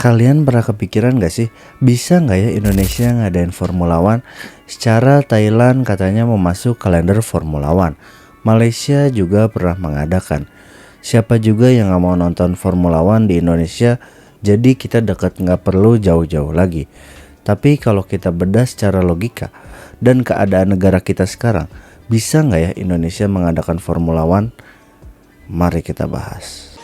Kalian pernah kepikiran gak sih, bisa gak ya Indonesia ngadain Formula One? Secara Thailand katanya mau masuk kalender Formula One. Malaysia juga pernah mengadakan. Siapa juga yang gak mau nonton Formula One di Indonesia? Jadi kita dekat, gak perlu jauh-jauh lagi. Tapi kalau kita bedah secara logika dan keadaan negara kita sekarang, bisa gak ya Indonesia mengadakan Formula One? Mari kita bahas.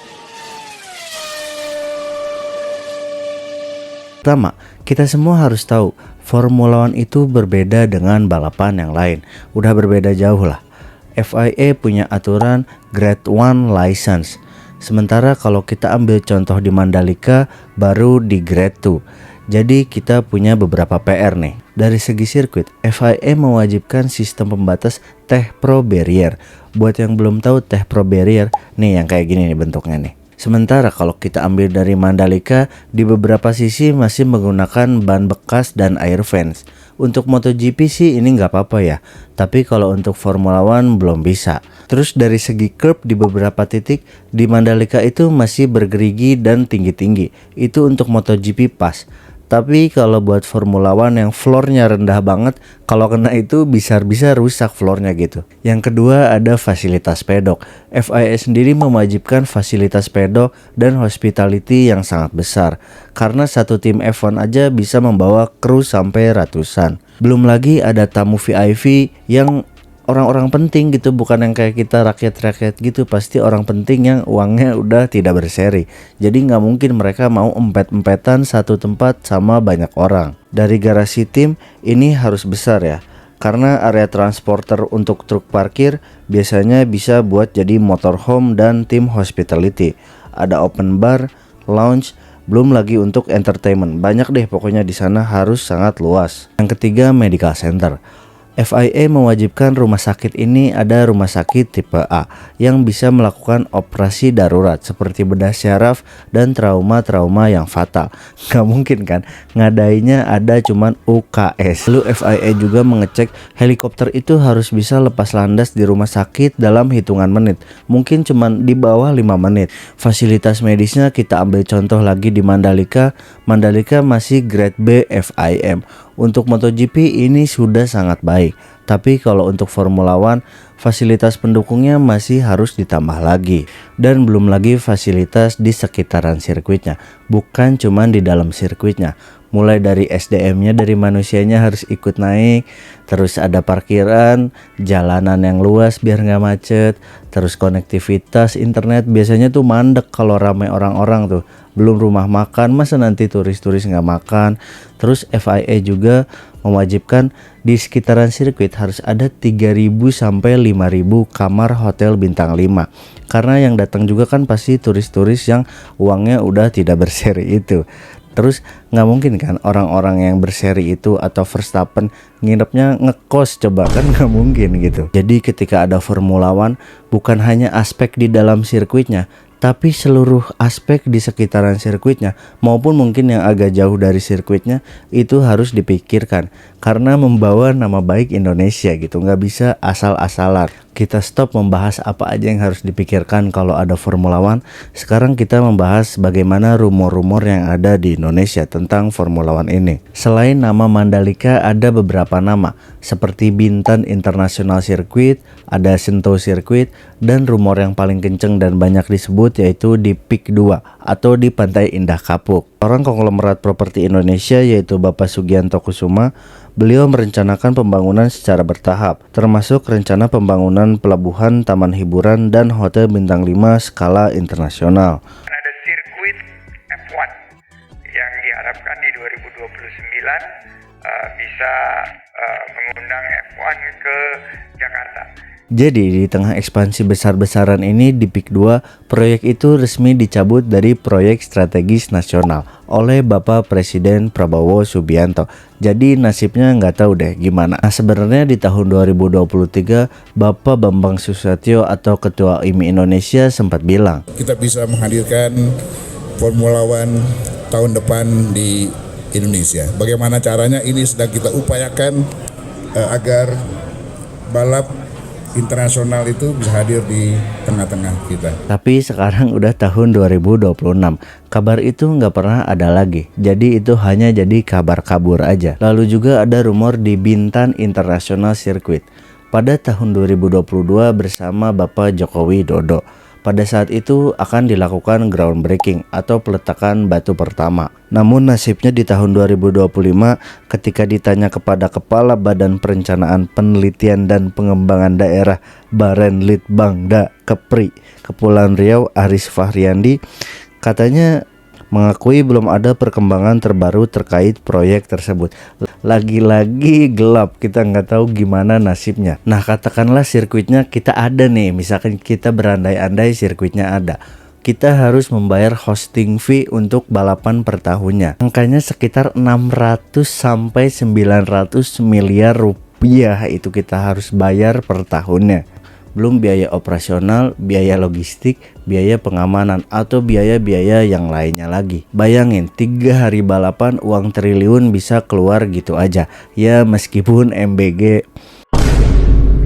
Pertama, kita semua harus tahu Formula One itu berbeda dengan balapan yang lain. Udah berbeda jauh lah. FIA punya aturan Grade 1 license. Sementara kalau kita ambil contoh di Mandalika baru di Grade 2. Jadi kita punya beberapa PR nih. Dari segi sirkuit, FIA mewajibkan sistem pembatas Tech Pro Barrier. Buat yang belum tahu Tech Pro Barrier, nih yang kayak gini nih bentuknya nih. Sementara kalau kita ambil dari Mandalika, di beberapa sisi masih menggunakan ban bekas dan air fence. Untuk MotoGP sih ini nggak apa-apa ya, tapi kalau untuk Formula One belum bisa. Terus dari segi curb di beberapa titik di Mandalika itu masih bergerigi dan tinggi-tinggi. Itu untuk MotoGP pas. Tapi kalau buat Formula One yang floornya rendah banget, kalau kena itu bisa rusak floornya gitu. Yang kedua ada fasilitas pedok. FIA sendiri mewajibkan fasilitas pedok dan hospitality yang sangat besar. Karena satu tim F1 aja bisa membawa kru sampai ratusan. Belum lagi ada tamu VIP yang orang-orang penting gitu, bukan yang kayak kita rakyat-rakyat gitu. Pasti orang penting yang uangnya udah tidak berseri. Jadi nggak mungkin mereka mau empet-empetan satu tempat sama banyak orang. Dari garasi tim ini harus besar ya, karena area transporter untuk truk parkir biasanya bisa buat jadi motorhome dan tim hospitality. Ada open bar, lounge, belum lagi untuk entertainment. Banyak deh pokoknya di sana, harus sangat luas. Yang ketiga medical center. FIA mewajibkan rumah sakit ini ada rumah sakit tipe A yang bisa melakukan operasi darurat seperti bedah syaraf dan trauma-trauma yang fatal. Gak mungkin kan ngadainnya ada cuman UKS. Lalu FIA juga mengecek helikopter itu harus bisa lepas landas di rumah sakit dalam hitungan menit. Mungkin cuman di bawah 5 menit. Fasilitas medisnya kita ambil contoh lagi di Mandalika. Mandalika masih grade B FIM. Untuk MotoGP ini sudah sangat baik. Tapi kalau untuk Formula One, fasilitas pendukungnya masih harus ditambah lagi. Dan belum lagi fasilitas di sekitaran sirkuitnya, bukan cuma di dalam sirkuitnya. Mulai dari SDM-nya, dari manusianya harus ikut naik. Terus ada parkiran, jalanan yang luas biar nggak macet. Terus konektivitas internet biasanya tuh mandek kalau ramai orang-orang tuh. Belum rumah makan, masa nanti turis-turis nggak makan. Terus FIA juga mewajibkan di sekitaran sirkuit harus ada 3.000 sampai 5.000 kamar hotel bintang 5. Karena yang datang juga kan pasti turis-turis yang uangnya udah tidak berseri itu. Terus nggak mungkin kan orang-orang yang berseri itu atau Verstappen nginepnya ngekos, coba kan nggak mungkin gitu. Jadi ketika ada Formula One, bukan hanya aspek di dalam sirkuitnya, tapi seluruh aspek di sekitaran sirkuitnya maupun mungkin yang agak jauh dari sirkuitnya itu harus dipikirkan, karena membawa nama baik Indonesia gitu. Nggak bisa asal-asalan. Kita stop membahas apa aja yang harus dipikirkan kalau ada Formula One. Sekarang kita membahas bagaimana rumor-rumor yang ada di Indonesia tentang Formula One ini. Selain nama Mandalika ada beberapa nama seperti Bintan International Circuit, ada Sentul Circuit, dan rumor yang paling kenceng dan banyak disebut yaitu di PIK 2 atau di Pantai Indah Kapuk. Orang konglomerat properti Indonesia yaitu Bapak Sugianto Kusuma, beliau merencanakan pembangunan secara bertahap, termasuk rencana pembangunan pelabuhan, taman hiburan, dan hotel bintang 5 skala internasional. Ada sirkuit F1 yang diharapkan di 2029 bisa mengundang F1 ke Jakarta. Jadi di tengah ekspansi besar-besaran ini di PIK 2, proyek itu resmi dicabut dari proyek strategis nasional oleh Bapak Presiden Prabowo Subianto. Jadi nasibnya nggak tahu deh gimana. Nah, sebenarnya di tahun 2023 Bapak Bambang Susatyo atau Ketua IMI Indonesia sempat bilang, kita bisa menghadirkan Formula One tahun depan di Indonesia. Bagaimana caranya? Ini sedang kita upayakan agar balap internasional itu bisa hadir di tengah-tengah kita. Tapi sekarang udah tahun 2026, kabar itu nggak pernah ada lagi. Jadi itu hanya jadi kabar kabur aja. Lalu juga ada rumor di Bintan International Circuit pada tahun 2022 bersama Bapak Joko Widodo. Pada saat itu akan dilakukan groundbreaking atau peletakan batu pertama. Namun nasibnya di tahun 2025 ketika ditanya kepada Kepala Badan Perencanaan Penelitian dan Pengembangan Daerah Barenlitbangda Kepri Kepulauan Riau Aris Fahriyandi, katanya mengakui belum ada perkembangan terbaru terkait proyek tersebut. Lagi-lagi gelap, kita nggak tahu gimana nasibnya. Nah, katakanlah sirkuitnya kita ada nih, misalkan kita berandai-andai sirkuitnya ada, kita harus membayar hosting fee untuk balapan per tahunnya. Angkanya sekitar 600 sampai 900 miliar rupiah itu kita harus bayar per tahunnya. Belum biaya operasional, biaya logistik, biaya pengamanan, atau biaya-biaya yang lainnya lagi. Bayangin 3 hari balapan uang triliun bisa keluar gitu aja. Ya meskipun MBG,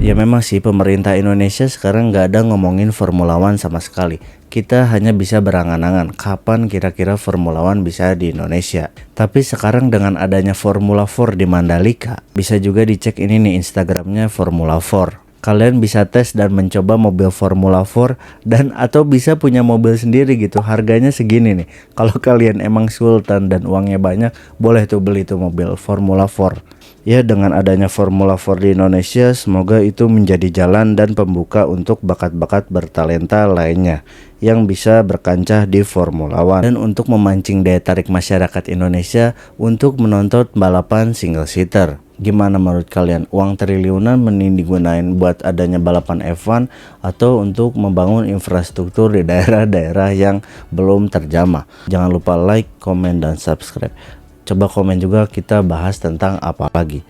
ya memang sih pemerintah Indonesia sekarang nggak ada ngomongin Formula One sama sekali. Kita hanya bisa berangan-angan kapan kira-kira Formula One bisa di Indonesia. Tapi sekarang dengan adanya Formula 4 di Mandalika, bisa juga dicek ini nih Instagramnya Formula 4. Kalian bisa tes dan mencoba mobil Formula 4 dan atau bisa punya mobil sendiri gitu. Harganya segini nih. Kalau kalian emang sultan dan uangnya banyak, boleh tuh beli tuh mobil Formula 4. Ya, dengan adanya Formula 4 di Indonesia, semoga itu menjadi jalan dan pembuka untuk bakat-bakat bertalenta lainnya yang bisa berkancah di Formula One, dan untuk memancing daya tarik masyarakat Indonesia untuk menonton balapan single seater. Gimana menurut kalian? Uang triliunan mending digunain buat adanya balapan F1 atau untuk membangun infrastruktur di daerah-daerah yang belum terjamah? Jangan lupa like, komen, dan subscribe. Coba komen juga kita bahas tentang apa lagi.